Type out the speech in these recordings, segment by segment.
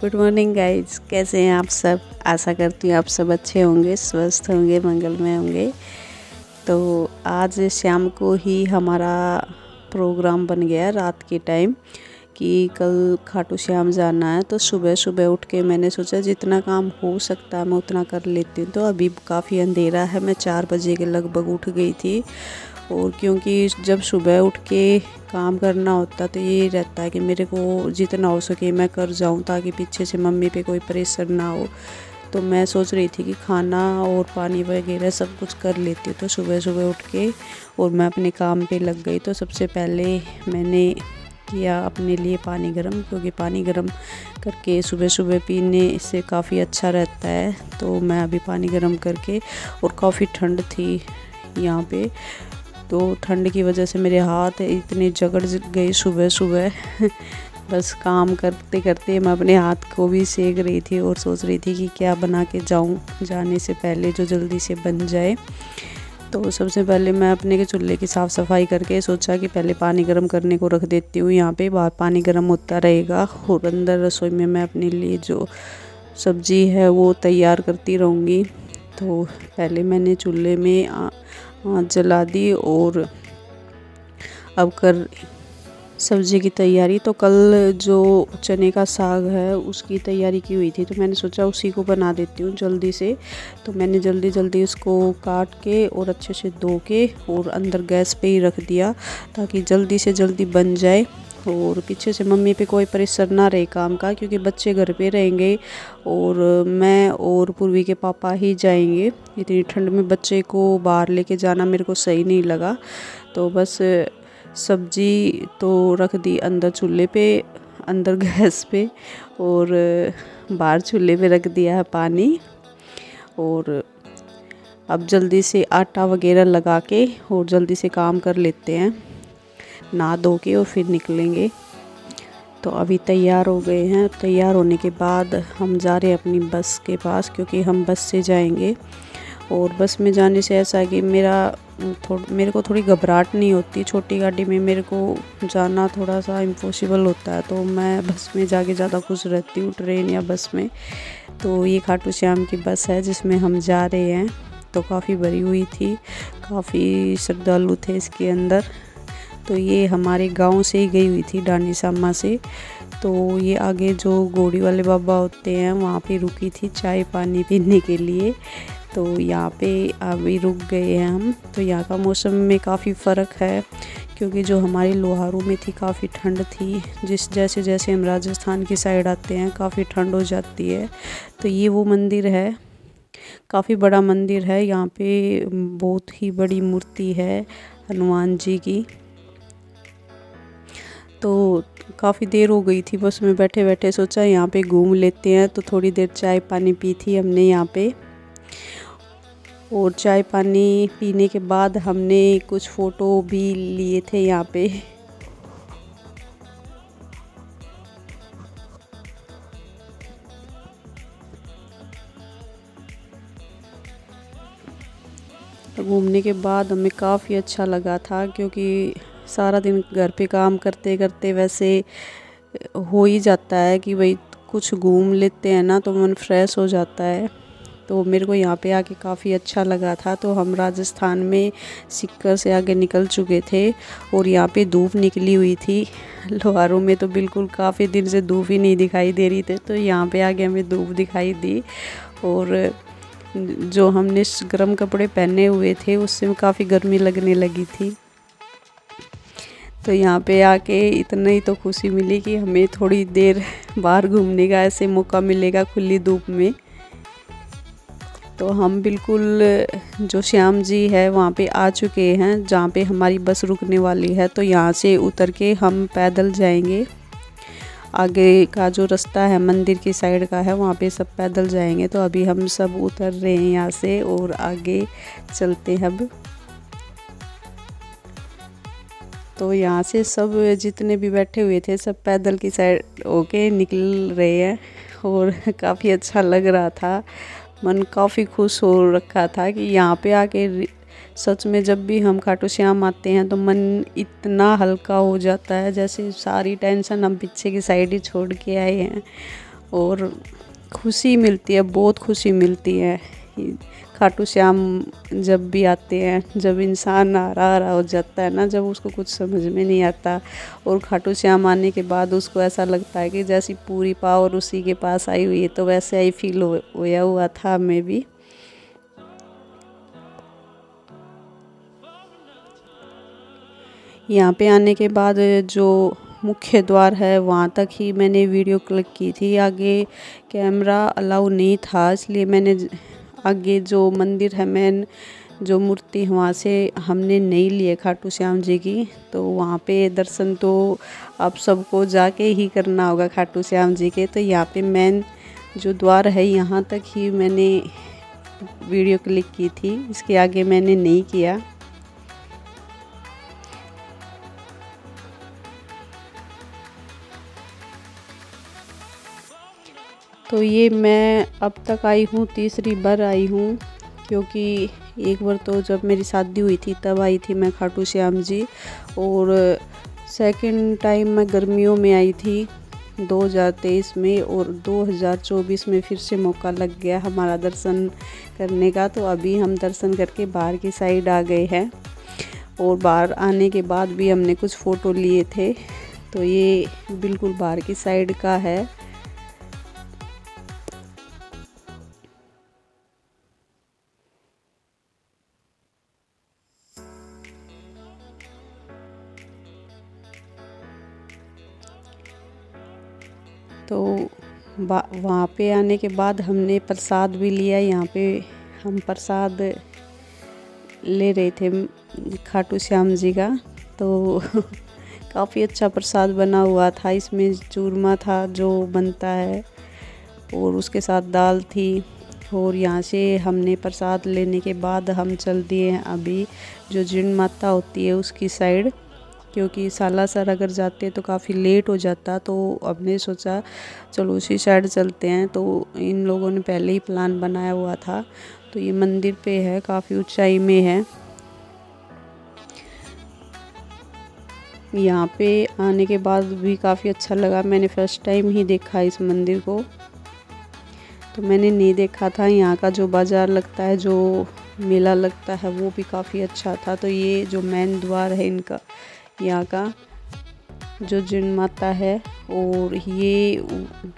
Good morning guys, कैसे हैं आप सब। आशा करती हूँ आप सब अच्छे होंगे, स्वस्थ होंगे, मंगलमय होंगे। तो आज शाम को ही हमारा प्रोग्राम बन गया रात के टाइम कि कल खाटू श्याम जाना है। तो सुबह सुबह उठ के मैंने सोचा जितना काम हो सकता है मैं उतना कर लेती हूँ। तो अभी काफ़ी अंधेरा है, मैं 4 बजे के लगभग उठ गई थी। और क्योंकि जब सुबह उठ के काम करना होता तो ये रहता है कि मेरे को जितना हो सके मैं कर जाऊं ताकि पीछे से मम्मी पे कोई प्रेशर ना हो। तो मैं सोच रही थी कि खाना और पानी वगैरह सब कुछ कर लेती हूँ। तो सुबह सुबह उठ के और मैं अपने काम पे लग गई। तो सबसे पहले मैंने किया अपने लिए पानी गर्म, क्योंकि पानी गर्म करके सुबह सुबह पीने से काफ़ी अच्छा रहता है। तो मैं अभी पानी गर्म करके, और काफ़ी ठंड थी यहाँ पे, तो ठंड की वजह से मेरे हाथ इतने जकड़ गए सुबह सुबह बस काम करते करते मैं अपने हाथ को भी सेक रही थी और सोच रही थी कि क्या बना के जाऊं जाने से पहले जो जल्दी से बन जाए। तो सबसे पहले मैं अपने के चूल्हे की साफ़ सफाई करके सोचा कि पहले पानी गर्म करने को रख देती हूँ। यहाँ पे बाहर पानी गर्म होता रहेगा और अंदर रसोई में मैं अपने लिए जो सब्ज़ी है वो तैयार करती रहूँगी। तो पहले मैंने चूल्हे में आँच जला दी और अब कर सब्ज़ी की तैयारी। तो कल जो चने का साग है उसकी तैयारी की हुई थी, तो मैंने सोचा उसी को बना देती हूँ जल्दी से। तो मैंने जल्दी जल्दी उसको काट के और अच्छे से धो के और अंदर गैस पे ही रख दिया ताकि जल्दी से जल्दी बन जाए और पीछे से मम्मी पे कोई प्रेशर ना रहे काम का, क्योंकि बच्चे घर पे रहेंगे और मैं और पूर्वी के पापा ही जाएंगे। इतनी ठंड में बच्चे को बाहर लेके जाना मेरे को सही नहीं लगा। तो बस सब्जी तो रख दी अंदर चूल्हे पे, अंदर गैस पे, और बाहर चूल्हे पे रख दिया है पानी। और अब जल्दी से आटा वगैरह लगा के और जल्दी से काम कर लेते हैं, नहा धो के और फिर निकलेंगे। तो अभी तैयार हो गए हैं। तैयार होने के बाद हम जा रहे हैं अपनी बस के पास, क्योंकि हम बस से जाएंगे। और बस में जाने से ऐसा है कि मेरे को थोड़ी घबराहट नहीं होती। छोटी गाड़ी में मेरे को जाना थोड़ा सा इम्पॉसिबल होता है, तो मैं बस में जाके ज़्यादा खुश रहती हूँ ट्रेन या बस में। तो ये खाटू श्याम की बस है जिसमें हम जा रहे हैं। तो काफ़ी भरी हुई थी, काफ़ी श्रद्धालु थे इसके अंदर। तो ये हमारे गांव से ही गई हुई थी, डांडी सामा से। तो ये आगे जो घोड़ी वाले बाबा होते हैं वहाँ पे रुकी थी चाय पानी पीने के लिए। तो यहाँ पे अभी रुक गए हैं हम। तो यहाँ का मौसम में काफ़ी फ़र्क है, क्योंकि जो हमारे लोहारू में थी काफ़ी ठंड थी। जैसे जैसे हम राजस्थान की साइड आते हैं काफ़ी ठंड हो जाती है। तो ये वो मंदिर है, काफ़ी बड़ा मंदिर है। यहाँ पे बहुत ही बड़ी मूर्ति है हनुमान जी की। तो काफ़ी देर हो गई थी बस में बैठे बैठे, सोचा यहाँ पे घूम लेते हैं। तो थोड़ी देर चाय पानी पी थी हमने यहाँ पे, और चाय पानी पीने के बाद हमने कुछ फ़ोटो भी लिए थे यहाँ पे। घूमने के बाद हमें काफ़ी अच्छा लगा था, क्योंकि सारा दिन घर पे काम करते करते वैसे हो ही जाता है कि भाई कुछ घूम लेते हैं ना तो मन फ्रेश हो जाता है। तो मेरे को यहाँ पे आके काफ़ी अच्छा लगा था। तो हम राजस्थान में सीकर से आगे निकल चुके थे और यहाँ पे धूप निकली हुई थी। लोहारों में तो बिल्कुल काफ़ी दिन से धूप ही नहीं दिखाई दे रही थी, तो यहाँ पे आगे हमें धूप दिखाई दी। और जो हमने गर्म कपड़े पहने हुए थे उससे काफ़ी गर्मी लगने लगी थी। तो यहाँ पे आके इतना ही तो खुशी मिली कि हमें थोड़ी देर बाहर घूमने का ऐसे मौका मिलेगा खुली धूप में। तो हम बिल्कुल जो श्याम जी है वहाँ पे आ चुके हैं जहाँ पे हमारी बस रुकने वाली है। तो यहाँ से उतर के हम पैदल जाएंगे। आगे का जो रास्ता है मंदिर की साइड का है, वहाँ पे सब पैदल जाएंगे। तो अभी हम सब उतर रहे हैं यहाँ से और आगे चलते हैं अब। तो यहाँ से सब जितने भी बैठे हुए थे सब पैदल की साइड होके निकल रहे हैं और काफ़ी अच्छा लग रहा था। मन काफ़ी खुश हो रखा था कि यहाँ पे आके सच में जब भी हम खाटू श्याम आते हैं तो मन इतना हल्का हो जाता है, जैसे सारी टेंशन हम पीछे की साइड ही छोड़ के आए हैं। और खुशी मिलती है, बहुत खुशी मिलती है। खाटू श्याम जब भी आते हैं, जब इंसान आरा हो जाता है ना, जब उसको कुछ समझ में नहीं आता, और खाटू श्याम आने के बाद उसको ऐसा लगता है कि जैसी पूरी पावर उसी के पास आई हुई है, तो वैसे ही फील होया हुआ था हमें भी। यहाँ पे आने के बाद जो मुख्य द्वार है वहाँ तक ही मैंने वीडियो क्लिक की थी, आगे कैमरा अलाउ नहीं था, इसलिए मैंने आगे जो मंदिर है मेन जो मूर्ति वहाँ से हमने नहीं लिए खाटू श्याम जी की। तो वहाँ पे दर्शन तो आप सबको जाके ही करना होगा खाटू श्याम जी के। तो यहाँ पे मेन जो द्वार है यहाँ तक ही मैंने वीडियो क्लिक की थी, इसके आगे मैंने नहीं किया। तो ये मैं अब तक आई हूँ, तीसरी बार आई हूँ, क्योंकि एक बार तो जब मेरी शादी हुई थी तब आई थी मैं खाटू श्याम जी, और सेकंड टाइम मैं गर्मियों में आई थी 2023 में, और 2024 में फिर से मौका लग गया हमारा दर्शन करने का। तो अभी हम दर्शन करके बाहर की साइड आ गए हैं, और बाहर आने के बाद भी हमने कुछ फ़ोटो लिए थे। तो ये बिल्कुल बाहर की साइड का है। तो वहाँ पे आने के बाद हमने प्रसाद भी लिया। यहाँ पे हम प्रसाद ले रहे थे खाटू श्याम जी का, तो काफ़ी अच्छा प्रसाद बना हुआ था। इसमें चूरमा था जो बनता है, और उसके साथ दाल थी। और यहाँ से हमने प्रसाद लेने के बाद हम चल दिए हैं अभी जो जिन माता होती है उसकी साइड, क्योंकि सालासर अगर जाते तो काफ़ी लेट हो जाता। तो हमने सोचा चलो उसी साइड चलते हैं। तो इन लोगों ने पहले ही प्लान बनाया हुआ था। तो ये मंदिर पे है, काफ़ी ऊंचाई में है। यहाँ पे आने के बाद भी काफ़ी अच्छा लगा। मैंने फर्स्ट टाइम ही देखा इस मंदिर को, तो मैंने नहीं देखा था। यहाँ का जो बाज़ार लगता है, जो मेला लगता है, वो भी काफ़ी अच्छा था। तो ये जो मेन द्वार है इनका, यहाँ का जो जिन माता है, और ये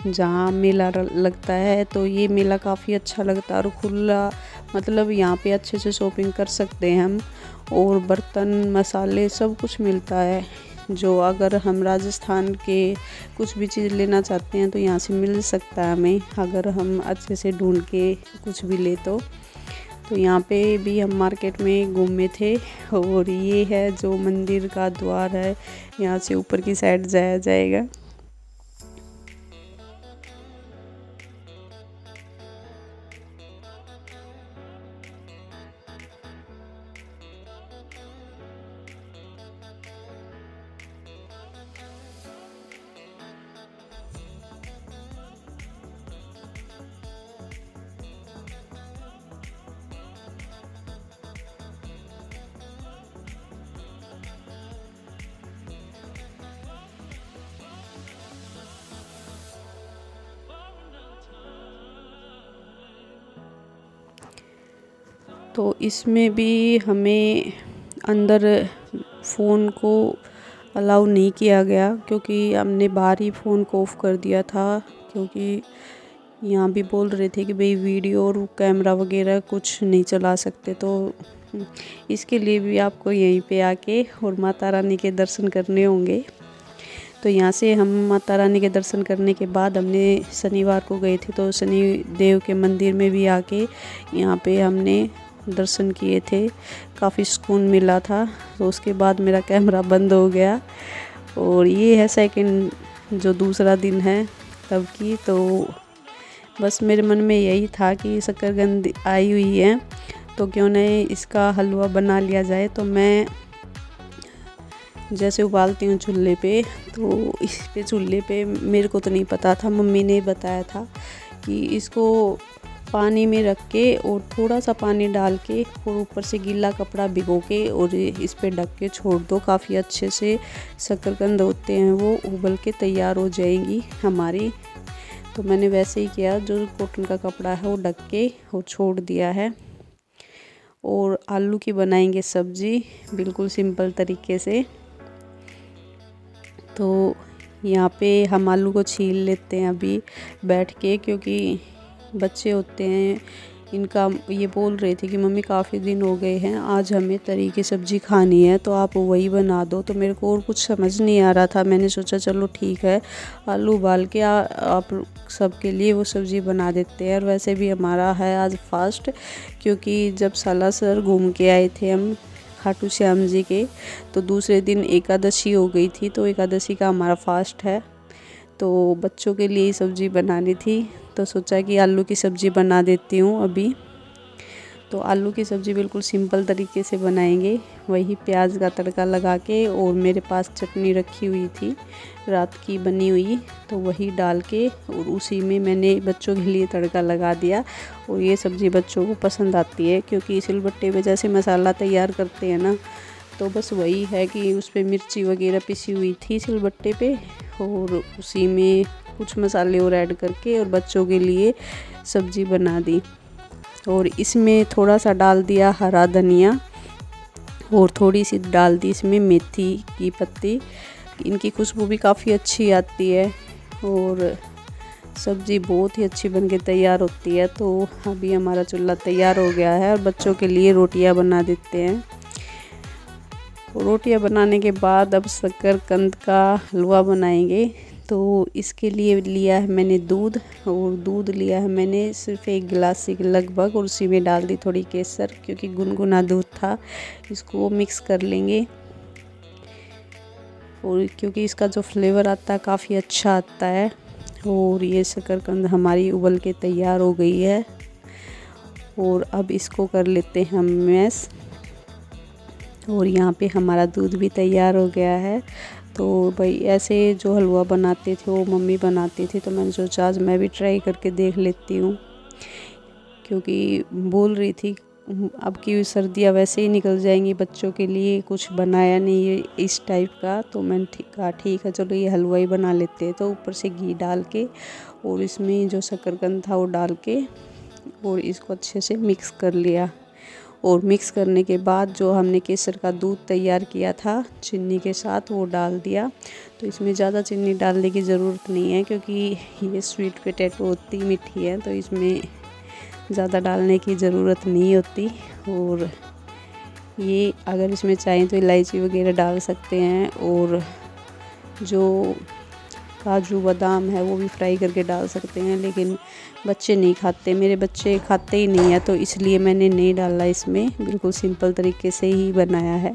जहाँ मेला लगता है, तो ये मेला काफ़ी अच्छा लगता है और खुला, मतलब यहाँ पे अच्छे से शॉपिंग कर सकते हैं हम, और बर्तन मसाले सब कुछ मिलता है। जो अगर हम राजस्थान के कुछ भी चीज़ लेना चाहते हैं तो यहाँ से मिल सकता है हमें, अगर हम अच्छे से ढूंढ के कुछ भी ले तो यहाँ पे भी हम मार्केट में घूमे थे। और ये है जो मंदिर का द्वार है, यहाँ से ऊपर की साइड जाया जाएगा। तो इसमें भी हमें अंदर फ़ोन को अलाउ नहीं किया गया, क्योंकि हमने बाहर ही फ़ोन को ऑफ़ कर दिया था। क्योंकि यहाँ भी बोल रहे थे कि भाई वीडियो और कैमरा वगैरह कुछ नहीं चला सकते, तो इसके लिए भी आपको यहीं पे आके और माता रानी के दर्शन करने होंगे। तो यहाँ से हम माता रानी के दर्शन करने के बाद हमने शनिवार को गए थे, तो शनि देव के मंदिर में भी आके यहाँ पे हमने दर्शन किए थे, काफ़ी सुकून मिला था। तो उसके बाद मेरा कैमरा बंद हो गया। और ये है सेकंड जो दूसरा दिन है तब की। तो बस मेरे मन में यही था कि शकरकंद आई हुई है तो क्यों नहीं इसका हलवा बना लिया जाए। तो मैं जैसे उबालती हूँ चूल्हे पे, तो इस पे चूल्हे पे मेरे को तो नहीं पता था, मम्मी ने बताया था कि इसको पानी में रख के और थोड़ा सा पानी डाल के और ऊपर से गीला कपड़ा भिगो के और इस पे ढक के छोड़ दो। काफ़ी अच्छे से शकरकंद होते हैं वो उबल के तैयार हो जाएंगी हमारी। तो मैंने वैसे ही किया, जो कॉटन का कपड़ा है वो ढक के वो छोड़ दिया है। और आलू की बनाएंगे सब्जी बिल्कुल सिंपल तरीके से। तो यहाँ पे हम आलू को छील लेते हैं अभी बैठ के, क्योंकि बच्चे होते हैं इनका, ये बोल रहे थे कि मम्मी काफ़ी दिन हो गए हैं, आज हमें तरी की सब्ज़ी खानी है, तो आप वही बना दो। तो मेरे को और कुछ समझ नहीं आ रहा था, मैंने सोचा चलो ठीक है आलू उबाल के आप सबके लिए वो सब्ज़ी बना देते हैं। और वैसे भी हमारा है आज फास्ट, क्योंकि जब सालासर घूम के आए थे हम खाटू श्याम जी के, तो दूसरे दिन एकादशी हो गई थी, तो एकादशी का हमारा फास्ट है। तो बच्चों के लिए सब्ज़ी बनानी थी, तो सोचा कि आलू की सब्ज़ी बना देती हूँ अभी। तो आलू की सब्ज़ी बिल्कुल सिंपल तरीके से बनाएंगे, वही प्याज का तड़का लगा के। और मेरे पास चटनी रखी हुई थी रात की बनी हुई, तो वही डाल के और उसी में मैंने बच्चों के लिए तड़का लगा दिया। और ये सब्ज़ी बच्चों को पसंद आती है, क्योंकि सिलबट्टे पे जैसे मसाला तैयार करते हैं ना, तो बस वही है कि उस पर मिर्ची वगैरह पिसी हुई थी सिलबट्टे पे, और उसी में कुछ मसाले और ऐड करके और बच्चों के लिए सब्ज़ी बना दी। और इसमें थोड़ा सा डाल दिया हरा धनिया, और थोड़ी सी डाल दी इसमें मेथी की पत्ती, इनकी खुशबू भी काफ़ी अच्छी आती है और सब्ज़ी बहुत ही अच्छी बनके तैयार होती है। तो अभी हमारा चूल्हा तैयार हो गया है और बच्चों के लिए रोटियां बना देते हैं। रोटियां बनाने के बाद अब शकरकंद का हलवा बनाएंगे। तो इसके लिए लिया है मैंने दूध, और दूध लिया है मैंने सिर्फ 1 गिलास के लगभग, और उसी में डाल दी थोड़ी केसर, क्योंकि गुनगुना दूध था। इसको मिक्स कर लेंगे, और क्योंकि इसका जो फ्लेवर आता है काफ़ी अच्छा आता है। और ये शकरकंद हमारी उबल के तैयार हो गई है, और अब इसको कर लेते हैं हम मैश। और यहाँ पे हमारा दूध भी तैयार हो गया है। तो भाई ऐसे जो हलवा बनाते थे वो मम्मी बनाती थी, तो मैंने सोचा आज मैं भी ट्राई करके देख लेती हूँ, क्योंकि बोल रही थी अब की सर्दियाँ वैसे ही निकल जाएंगी, बच्चों के लिए कुछ बनाया नहीं है इस टाइप का। तो मैंने कहा ठीक है चलो ये हलवा ही बना लेते हैं। तो ऊपर से घी डाल के और इसमें जो शकरकंद था वो डाल के और इसको अच्छे से मिक्स कर लिया। और मिक्स करने के बाद जो हमने केसर का दूध तैयार किया था चीनी के साथ वो डाल दिया। तो इसमें ज़्यादा चीनी डालने की ज़रूरत नहीं है, क्योंकि ये स्वीट पोटैटो होती मीठी है, तो इसमें ज़्यादा डालने की ज़रूरत नहीं होती। और ये अगर इसमें चाहें तो इलायची वगैरह डाल सकते हैं, और जो काजू बादाम है वो भी फ्राई करके डाल सकते हैं, लेकिन बच्चे नहीं खाते, मेरे बच्चे खाते ही नहीं है, तो इसलिए मैंने नहीं डाला इसमें, बिल्कुल सिंपल तरीके से ही बनाया है।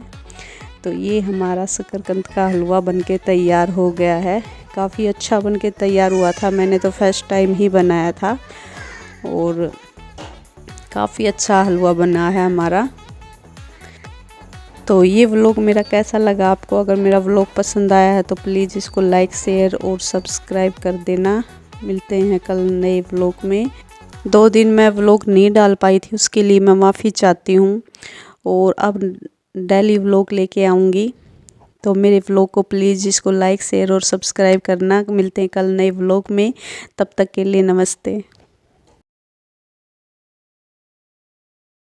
तो ये हमारा शकरकंद का हलवा बनके तैयार हो गया है, काफ़ी अच्छा बनके तैयार हुआ था, मैंने तो फर्स्ट टाइम ही बनाया था और काफ़ी अच्छा हलवा बना है हमारा। तो ये व्लॉग मेरा कैसा लगा आपको? अगर मेरा व्लॉग पसंद आया है तो प्लीज़ इसको लाइक शेयर और सब्सक्राइब कर देना। मिलते हैं कल नए व्लॉग में। 2 दिन मैं व्लॉग नहीं डाल पाई थी, उसके लिए मैं माफ़ी चाहती हूँ, और अब डेली व्लॉग लेके आऊँगी। तो मेरे व्लॉग को प्लीज़ इसको लाइक शेयर और सब्सक्राइब करना। मिलते हैं कल नए व्लॉग में, तब तक के लिए नमस्ते।